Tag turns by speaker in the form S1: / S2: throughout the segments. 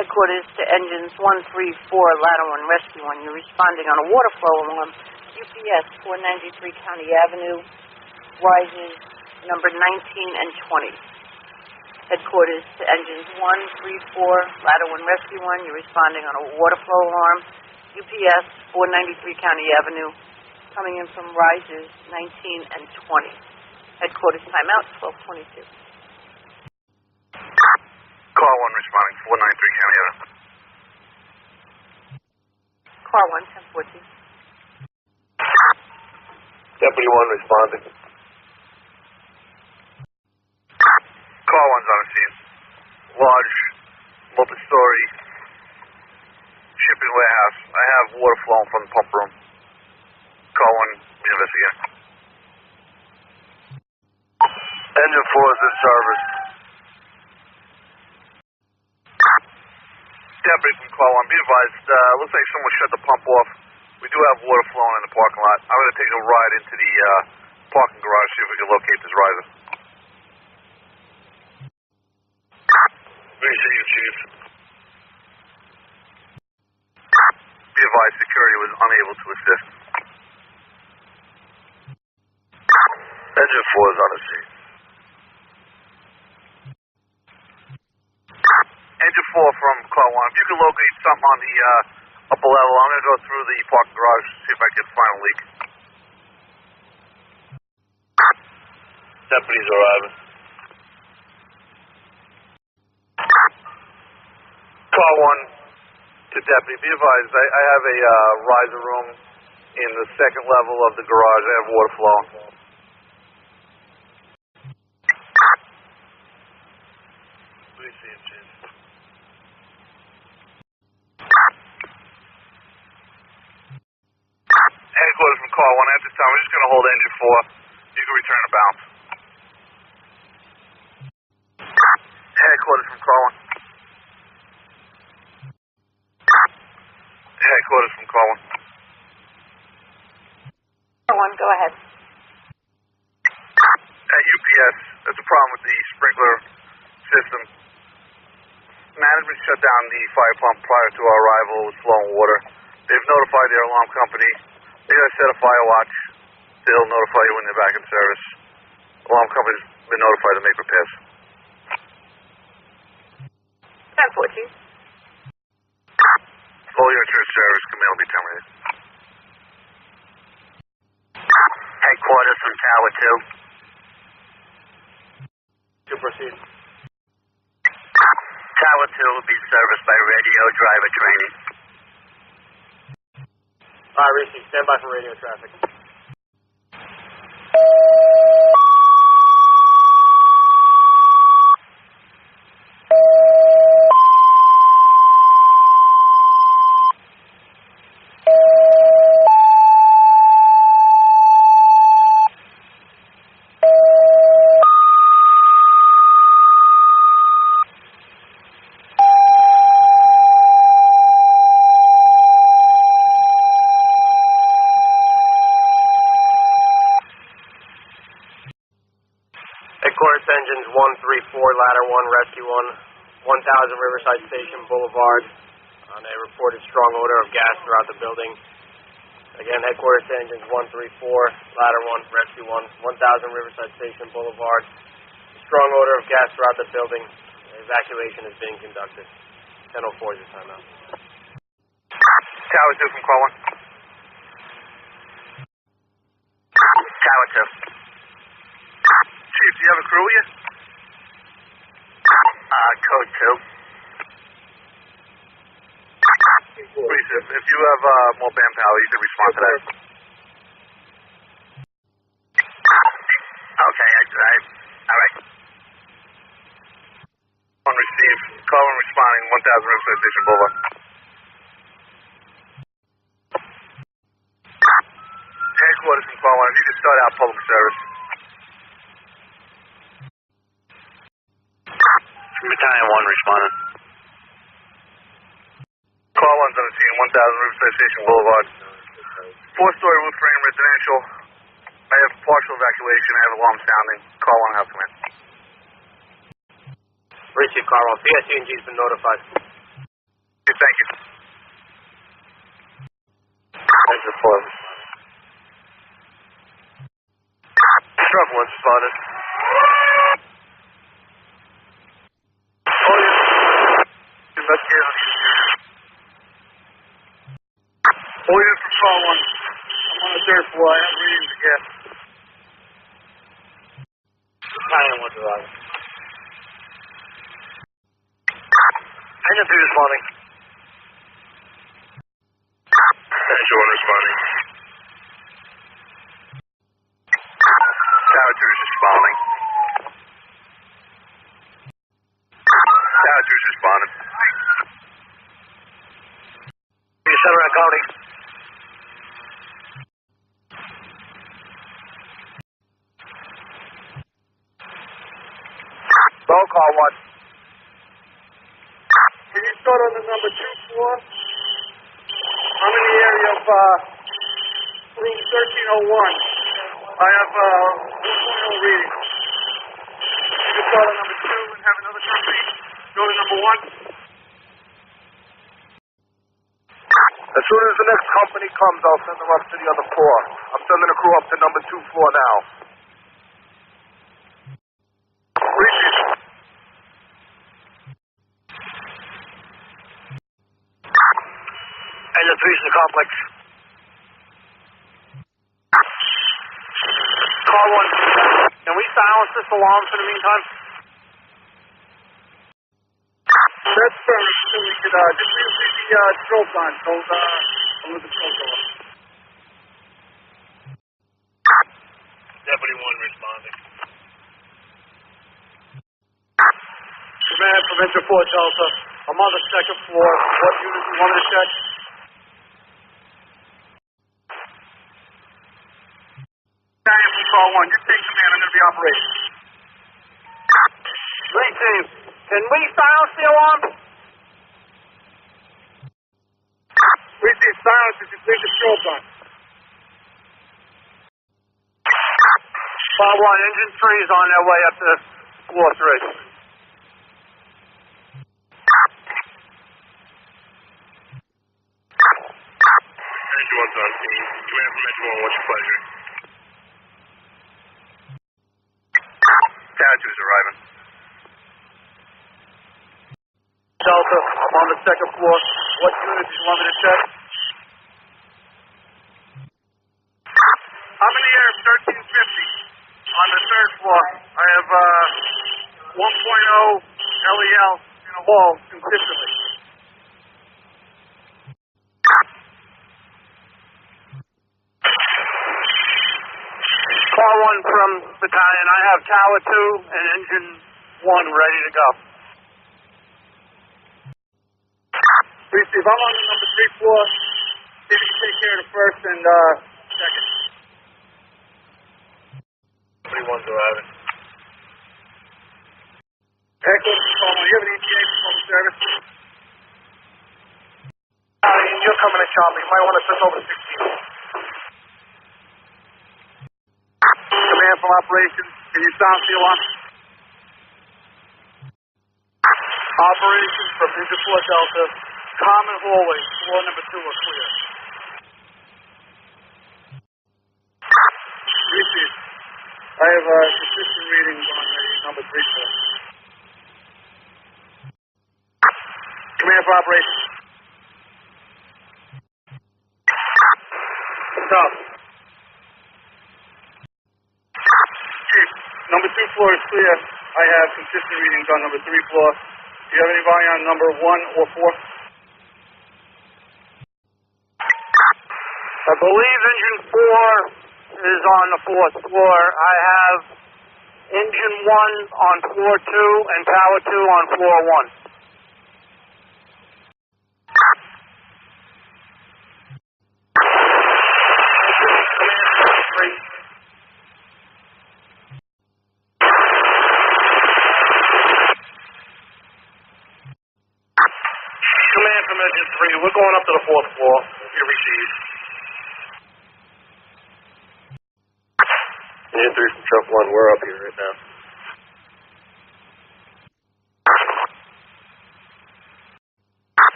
S1: Headquarters to engines 134, ladder 1, rescue 1. You're responding on a waterflow alarm. UPS 493 County Avenue, rises number 19 and 20. Headquarters to engines 134, ladder 1, rescue 1. You're responding on a waterflow alarm. UPS 493 County Avenue, coming in from rises 19 and 20. Headquarters timeout 1222.
S2: Car 1 responding, 493 County Avenue.
S1: Car 1, 1014.
S2: Deputy 1 responding. Car 1's on the scene. Large, multi-story shipping warehouse. I have water flowing from the pump room. Car 1, be investigating. Engine 4 is in service. Deputy from Car 1, be advised, looks like someone shut the pump off. We do have water flowing in the parking lot. I'm going to take a ride into the parking garage, see if we can locate this riser. Receive, Chief. Be advised, security was unable to assist. Engine 4 is on the scene. Engine 4 from Car 1, if you can locate something on the upper level, I'm going to go through the parking garage, see if I can find a leak. Deputies arriving. Car 1 to deputy, be advised, I have a riser room in the second level of the garage. I have water flowing. Please see him, Chief. Headquarters from Car 1 at this time. We're just going to hold engine 4. You can return to bounce. Headquarters from Car 1. Headquarters from Car 1.
S1: Car 1, go ahead.
S2: At UPS, there's a problem with the sprinkler system. Management shut down the fire pump prior to our arrival with flowing water. They've notified their alarm company. They're going to set a fire watch. They'll notify you when they're back in service. Alarm company's been notified to make repairs.
S1: 1014.
S2: All your insurance service command will be terminated. Headquarters from Tower 2. To proceed. Tower 2 will be serviced by radio driver training. All right, Reese, stand by for radio traffic. Headquarters engines 134, ladder 1, rescue 1, 1000 Riverside Station Boulevard. They reported strong odor of gas throughout the building. Again, headquarters engines 134, ladder 1, rescue 1, 1000 Riverside Station Boulevard. Strong odor of gas throughout the building. Evacuation is being conducted. 10:04 is the timeout. Tower 2 from Car 1. Tower 2. Chief, do you have a crew with you? Code 2. Please, if you have more manpower, you can respond to that. Okay, all right. On receive, call and responding, 1000 Riverside Station Boulevard. Headquarters from Car 1, if you can start out public service.
S3: responding. Call 1's on the scene, 1000 Riverside Station Boulevard. 4-story roof frame residential. I have partial evacuation. I have alarm sounding. Call 1, have come in.
S2: Received, car 1. PSC&G's been notified.
S3: Okay, thank you.
S2: Thanks for report.
S3: Truck 1 spotted. Oh, yeah. Investigator. Oh, yeah, for call 1. I'm on the 3rd floor. I have readings again.
S2: Battalion 1 arriving.
S3: Engine 3 responding. Engine 1 responding. Tower 2 is responding. Tower 2 is responding. Center and County.
S2: Roll call 1.
S3: Can you start on the number 2 floor? I'm in the area of room 1301. I have 1.0 reading. You can start on number 2 and have another company go to number 1.
S2: As soon as the next company comes, I'll send them up to the other floor. I'm sending a crew up to number 2 floor now.
S3: Engine 3 is in the complex.
S2: Call 1. Can we silence this alarm for the meantime?
S3: That's perfect. So we could just leave the strobe on. So I'll leave the strobe on. Deputy 1 responding. Command, Provincial 4 Delta. I'm on the 2nd floor. What unit do you want me to check? Battalion from call 1. You take command. I'm going to be operating.
S2: Receive. Can we silence the alarm?
S3: Receive silence if you leave the strobe on.
S2: Call 1. Engine 3 is on their way up to floor 3.
S3: Engine 1's on scene. Command from Engine 1, what's your pleasure? Tower 2 is arriving.
S2: Delta, I'm on the 2nd floor. What unit do you want me to check?
S3: I'm in the air of 1350 on the 3rd floor. I have 1.0 LEL in a wall consistently.
S2: Call 1 from Battalion. I have Tower 2 and Engine 1 ready to go.
S3: Receive. I'm on the number 3 floor. See if you can take care of the 1st and 2nd.
S2: Deputy 1's arriving.
S3: Echo, call 1. You have an ETA for public service?
S2: You're coming in, Charlie. You might want to switch over to 16.
S3: Command from operations. Can you sound the alarm?
S2: Operations from Engine 4 Delta. Common hallway. Floor number 2 are clear.
S3: Receive. I have consistent readings on the number 3 floor. Command for operations. Stop. Chief, number 2 floor is clear. I have consistent readings on number 3 floor. Do you have anybody on number 1 or 4?
S2: I believe Engine 4 is on the 4th floor. I have Engine 1 on floor 2 and Tower 2 on floor 1.
S3: we're going up to the 4th floor. You received.
S2: Engine 3 from truck 1, we're up here right now.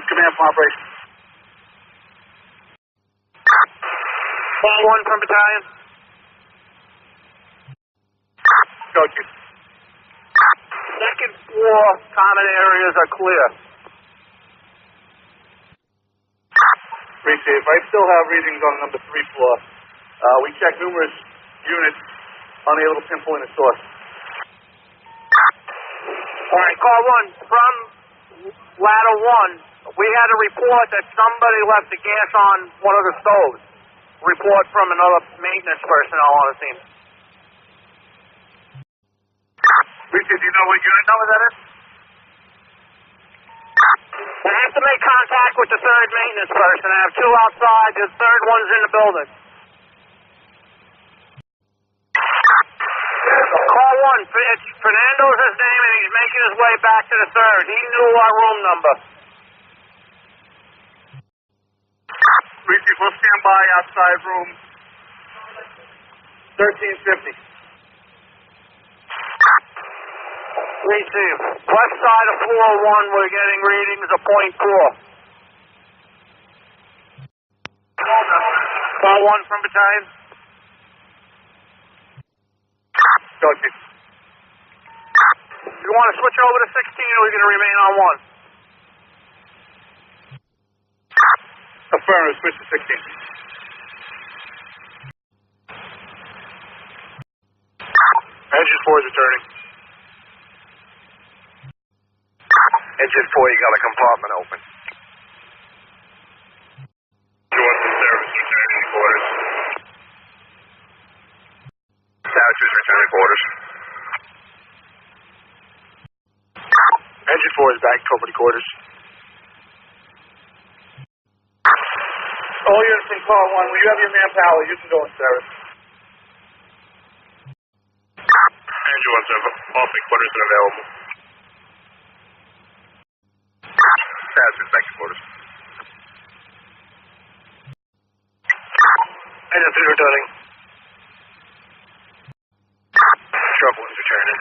S3: Command from operation.
S2: Call 1 from battalion.
S3: Secaucus.
S2: Second floor common areas are clear.
S3: Receive. I still have readings on the number 3 floor. We checked numerous units, unable to pinpoint a source.
S2: All right, call 1 from ladder 1. We had a report that somebody left the gas on one of the stoves. Report from another maintenance personnel on the scene.
S3: Richard, do you know what unit number that is?
S2: We have to make contact with the third maintenance person. I have 2 outside. The third one's in the building. Call 1. It's Fernando's his name, and he's making his way back to the third. He knew our room number.
S3: Richard, we'll stand by outside room 1350.
S2: Receive. West side of floor 1, we're getting readings of .4. Call 1 from battalion.
S3: Secaucus.
S2: You want to switch over to 16, or we're going to remain on 1?
S3: Affirmative, switch to 16.
S2: Engine 4 is returning. Engine 4, you got a compartment open.
S3: You want some service returning quarters?
S2: Secaucus returning quarters. Engine 4 is back, company quarters.
S3: All units in car 1, when you have your manpower, you can go in service.
S2: Engine 1's offing quarters are available. Secaucus back to quarters. Engine 3 returning. Truck 1's returning.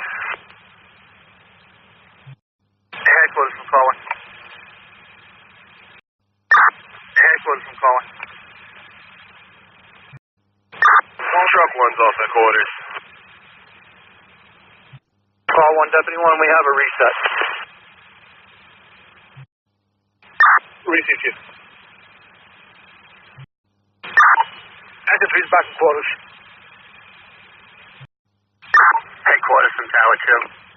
S2: Headquarters from calling. Headquarters from calling. Truck 1's off at quarters. Call 1, Deputy 1, we have a reset.
S3: Receive, Chief.
S2: Engine 3's back in quarters. Headquarters from Tower 2.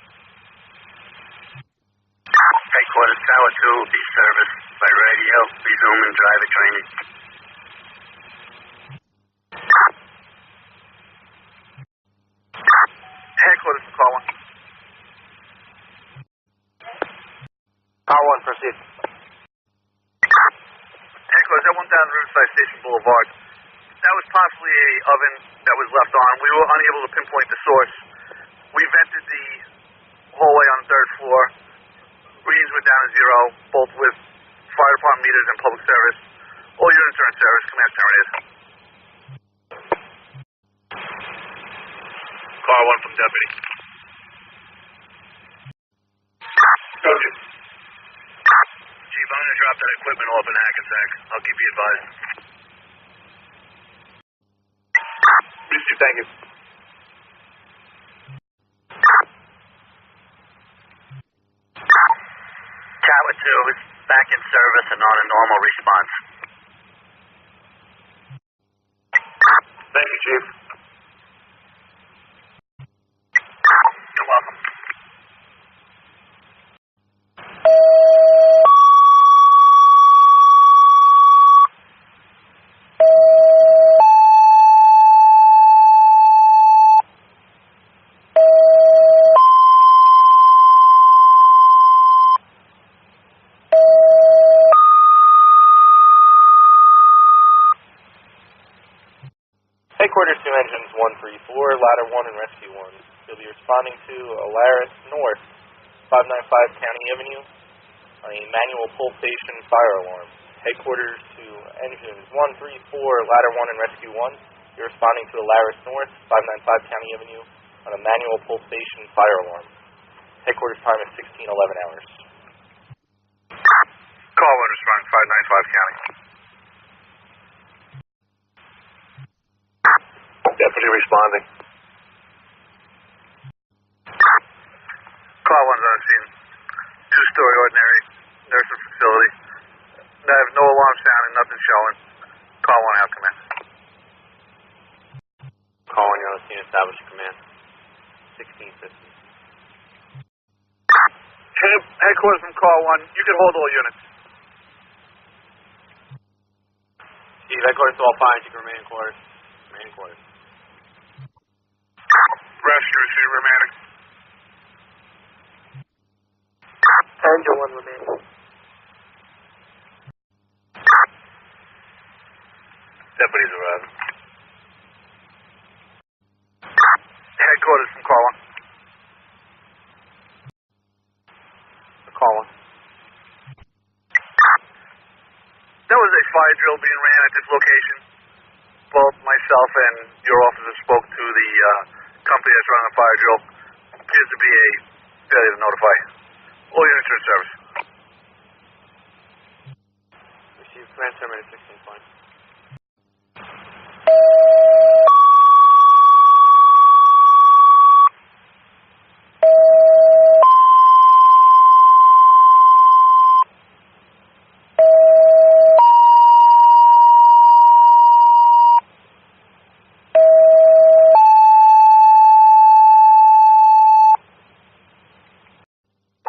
S2: Headquarters Tower 2 will be serviced by radio, resuming driver training. Headquarters from call 1. Call 1, proceed.
S3: Headquarters, that one down Riverside Station Boulevard. That was possibly a oven that was left on. We were unable to pinpoint the source. We vented the hallway on the 3rd floor. Readings went down to 0, both with fire department meters and public service. All units are in service. Command terminated.
S2: Call 1 from Deputy.
S3: Secaucus.
S2: Chief, I'm going to drop that equipment off in Hackensack. I'll keep you advised.
S3: Receive, thank you.
S2: Tower 2 is back in service and on a normal response.
S3: Thank you, Chief.
S2: You're welcome.
S4: Headquarters to engines 134, ladder 1 and rescue 1. You'll be responding to Alaris North, 595 County Avenue, on a manual pull station fire alarm. Headquarters to engines 134, ladder 1 and rescue 1. You're responding to Alaris North, 595 County Avenue, on a manual pull station fire alarm. Headquarters time is 16:11 hours.
S3: Call 1, responding 595 County. Deputy responding. Call 1's on scene. Two-story ordinary nursing facility. I have no alarm sounding, nothing showing. Call 1, have command.
S2: Call 1, you're on scene, establish your command. 1650.
S3: Headquarters from call 1, you can hold all units.
S2: Steve, headquarters to all fires, you can remain in quarters. Remain in quarters.
S3: Rescue, receive remaining.
S1: Angel 1 remaining.
S3: Deputies arriving. Headquarters from call 1.
S2: Call 1.
S3: There was a fire drill being ran at this location. Both myself and your officer spoke to the company that's running the fire drill. Appears to be a failure to notify. All units are in service.
S2: Receive command terminated 1620.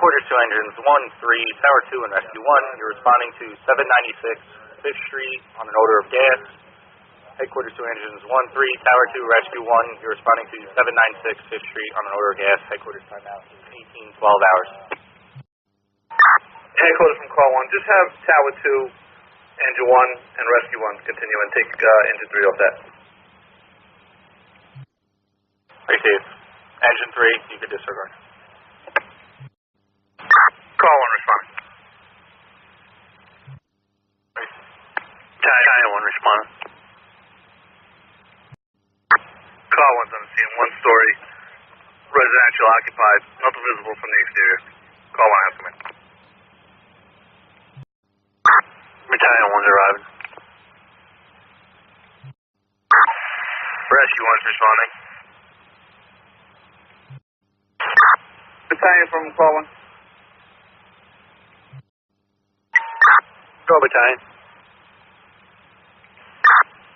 S4: Quarters to engines 1, 3, Tower 2 and Rescue 1. You're responding to 796 5th Street on an odor of gas. Headquarters to engines 1, 3, Tower 2, Rescue 1. You're responding to 796 5th Street on an odor of gas. Headquarters timeout is 18:12 hours.
S3: Headquarters from call 1. Just have Tower 2, Engine 1, and Rescue 1 continue and take Engine 3 off that.
S4: Receive. Engine 3, you can disregard.
S3: Call 1 responding. Tower 1 responding. Call 1's on the scene. One story, residential occupied, nothing visible from the exterior. Call 1 has come in. Battalion 1's arriving. Rescue 1's responding. Battalion from call 1. Go, Battalion.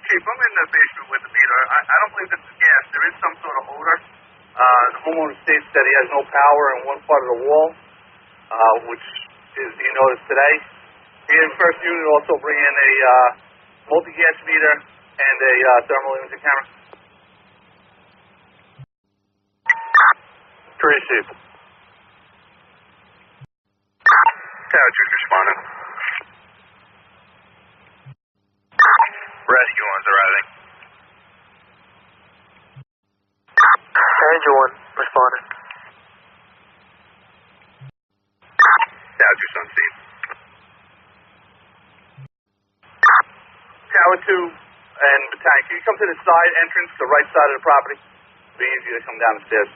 S3: Chief, I'm in the basement with the meter. I don't believe this is gas. There is some sort of odor. The homeowner states that he has no power in one part of the wall, which is being noticed today. He in first unit also bring in a multi-gas meter and a thermal imaging camera. Received. Tower 2's responding. Rescue 1's arriving.
S1: Angel 1 responding.
S3: Tower 2's on scene. Tower 2 and Battalion, can you come to the side entrance, the right side of the property? It'll be easy to come down the stairs.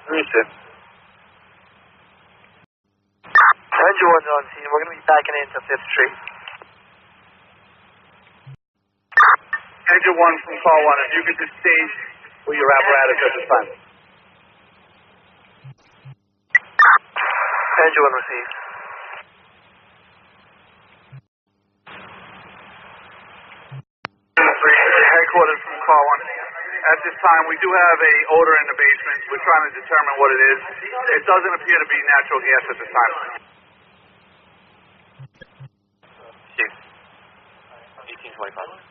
S3: Receive.
S1: Angel 1's on scene. We're going to be backing into 5th Street.
S3: Engine 1 from call 1, if you could just stage with your apparatus at this time.
S1: Angel 1 received.
S3: Headquarters from call 1. At this time, we do have a odor in the basement. We're trying to determine what it is. It doesn't appear to be natural gas at this time.
S2: Chief. 1825.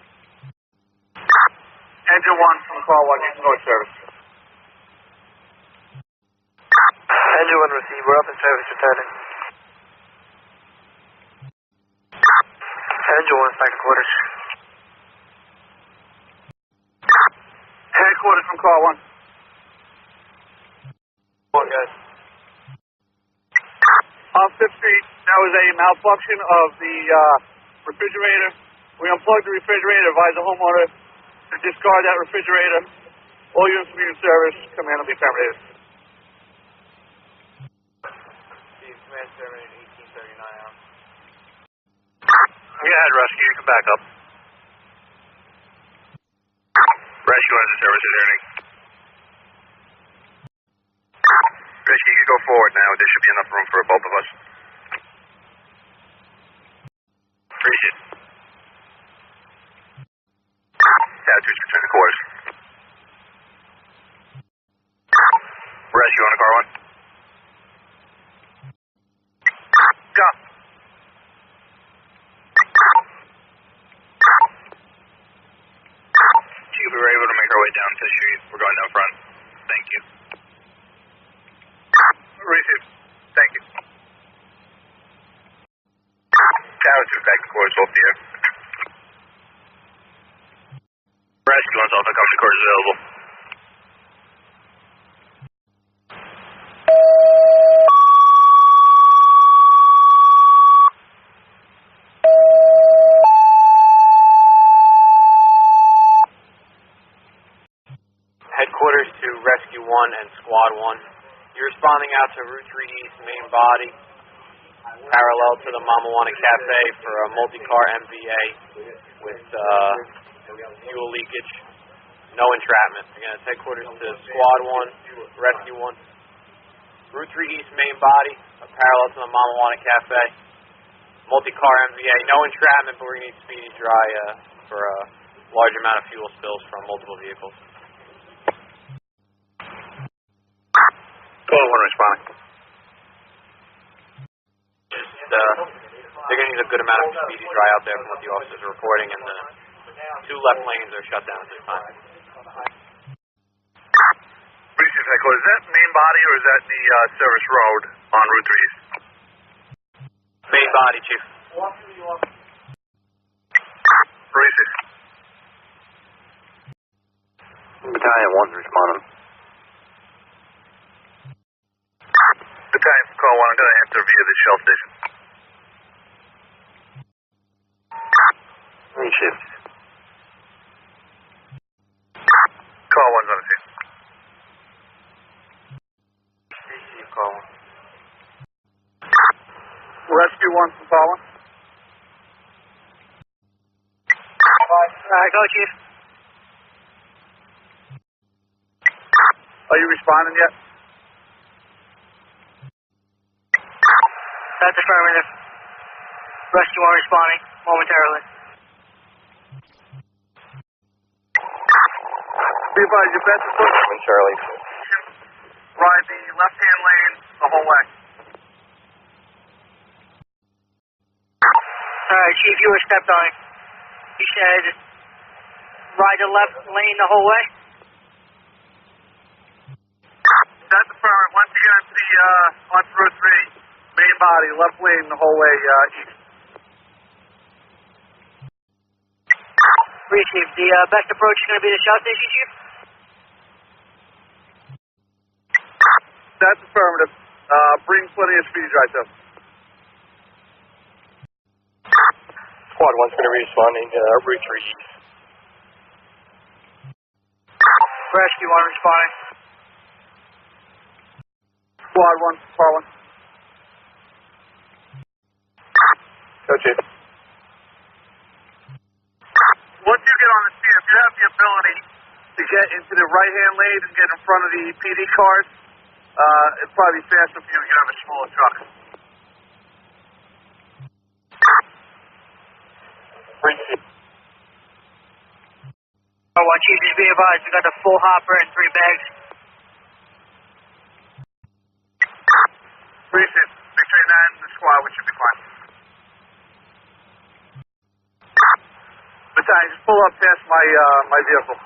S3: Engine 1 from call 1, you can go in service.
S1: Angel 1 received. We're up in service returning. Angel 1's back to quarters.
S3: Headquarters from call 1.
S2: Come on, guys.
S3: On 5th 5th Street, that was a malfunction of the refrigerator. We unplugged the refrigerator, advised the homeowner to discard that refrigerator. All units will be in service. Command will be terminated.
S2: Command terminated 1839 hours.
S4: Go ahead, rescue. You can back up. Rescue has a service adjourning. Rescue, you can go forward now. There should be enough room for both of us. Appreciate it. Attitudes return to quarters. Rescue on the car one. Go. Chief, we were able to make our way down to the street. We're going down front. Thank you. Received. Thank you. Tower 2, back to quarters, off the air. Rescue wants also come to quarters available.
S2: Headquarters to Rescue 1 and Squad 1. You're responding out to Route 3 East main body, parallel to the Mamawana Cafe for a multi-car MVA with fuel leakage, no entrapment. Again, it's headquarters to Squad 1, Rescue 1. Route 3 East main body, parallel to the Mamawana Cafe, multi-car MVA, no entrapment, but we're going to need speedy dry for a large amount of fuel spills from multiple vehicles.
S4: Call 1 responding.
S2: They're going to need a good amount of speedy dry out there from what the officers are reporting, and the 2 left lanes are shut down at this time.
S4: Received, headquarters. Is that main body or is that the service road on Route 3 East?
S2: Main body, Chief.
S4: Received. Battalion 1's responding. Battalion, call 1. I'm going to enter via the Shell station. Shift. Call 1's on the scene.
S2: Receive call 1.
S3: Rescue 1 from call 1.
S1: Go, Chief.
S3: Are you responding yet?
S1: That's affirmative. Rescue 1 responding momentarily.
S3: Be advised, your best approach.
S4: Charlie.
S3: Ride the left-hand lane the whole way.
S1: Alright, Chief, you were stepped on. You said ride the left lane the whole way?
S3: That's affirmative. Once you get onto onto Route 3, main body, left lane the whole way east.
S1: Chief, the best approach is going to be the Shell Station, Chief?
S3: That's affirmative. Bring plenty of speed dry too.
S2: Squad 1's going to be responding Route 3 East.
S1: Rescue 1 responding.
S3: Squad 1, call 1.
S2: Go, Chief.
S3: Once you get on the scene, if you have the ability to get into the right-hand lane and get in front of the PD cars, it'd probably be faster for you to have a smaller truck.
S1: Oh, 1 Chief, just be advised, we got the full hopper and 3 bags.
S3: Recent. Between that and the squad, which should be fine. Battalion, just pull up past my vehicle.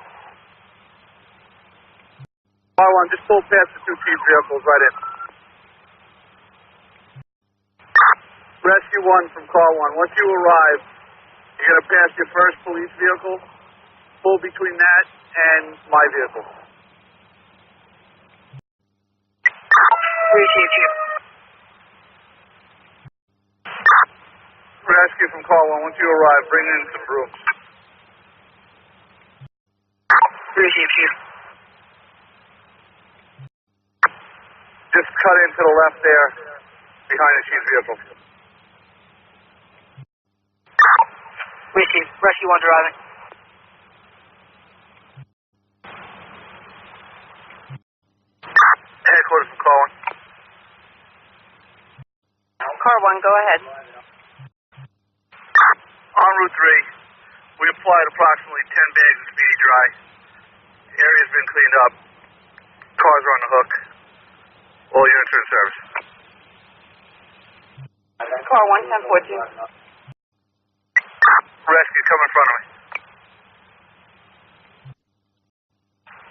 S3: Squad 1, just pull past the 2 chief vehicles right in. Rescue 1 from call 1. Once you arrive, you're going to pass your first police vehicle. Pull between that and my vehicle.
S1: Chief.
S3: rescue from call 1. Once you arrive, bring in some brooms.
S2: Receive, Chief.
S3: Just cut into the left there, behind the chief's vehicle.
S2: Receive. Rescue 1 driving.
S3: Headquarters from call 1.
S1: Car 1, go ahead.
S3: On Route 3, we applied approximately 10 bags of Speedy Dry. The area's been cleaned up. Cars are on the hook. All units are in service.
S1: Car 1, 1014.
S3: Rescue, come in front of me.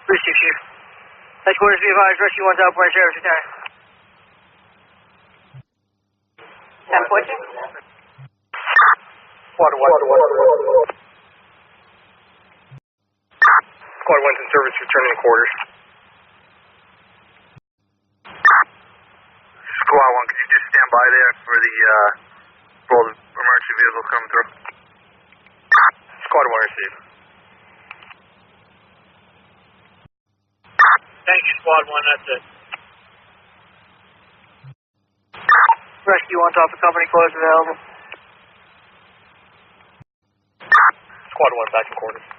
S2: Receive, Chief. Headquarters, be advised, Rescue 1's outbound service return.
S1: 1014.
S2: Squad 1. Squad 1's in service, returning to quarters.
S3: Squad 1, could you just stand by there for all the emergency vehicles coming through?
S2: Squad 1 receive.
S3: Thank you, Squad 1, that's it.
S2: Rescue 1's off the company close available. Squad 1 back in quarters.